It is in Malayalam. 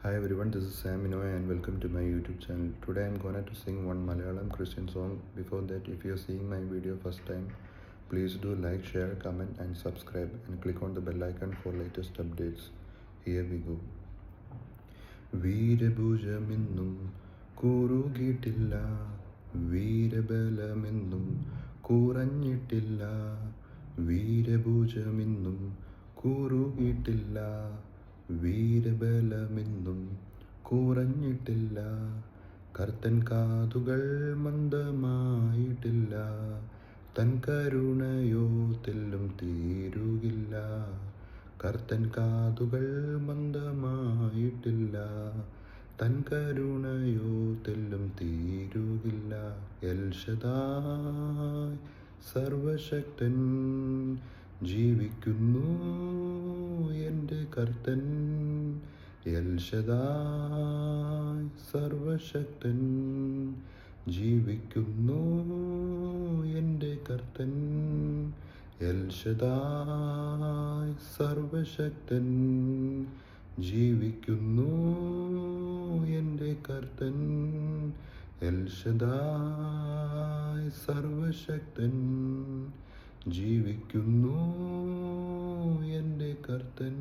Hi everyone, this is Sam Inoy and welcome to my YouTube channel. Today I'm gonna to sing one Malayalam Christian song. Before that, if you're seeing my video first time, please do like, share, comment and subscribe and click on the bell icon for latest updates. Here we go. വീരഭുജമെന്നും കൂറുകിട്ടില്ല, വീരബലമെന്നും കുറഞ്ഞിട്ടില്ല, വീരഭുജമെന്നും കൂറുകിട്ടില്ല, വീരബലമെന്നും കുറഞ്ഞിട്ടില്ല, കർത്തൻ കാതുകൾ മന്ദമായിട്ടില്ല, തൻ കരുണയോ തെല്ലും തീരുകില്ല, കർത്തൻ കാതുകൾ മന്ദമായിട്ടില്ല, തൻ കരുണയോ തെല്ലും തീരുകില്ല. എൽ ശദായ് സർവശക്തൻ ജീവിക്കുന്നു എൻ്റെ കർത്തൻ. എൽ ശദായ് സർവശക്തൻ ജീവിക്കുന്നു എൻ്റെ കർത്തൻ. എൽ ശദായ് സർവശക്തൻ ജീവിക്കുന്നു എൻ്റെ കർത്തൻ. എൽ ശദായ് സർവശക്തൻ ജീവിക്കുന്നു എൻ്റെ കർത്തൻ.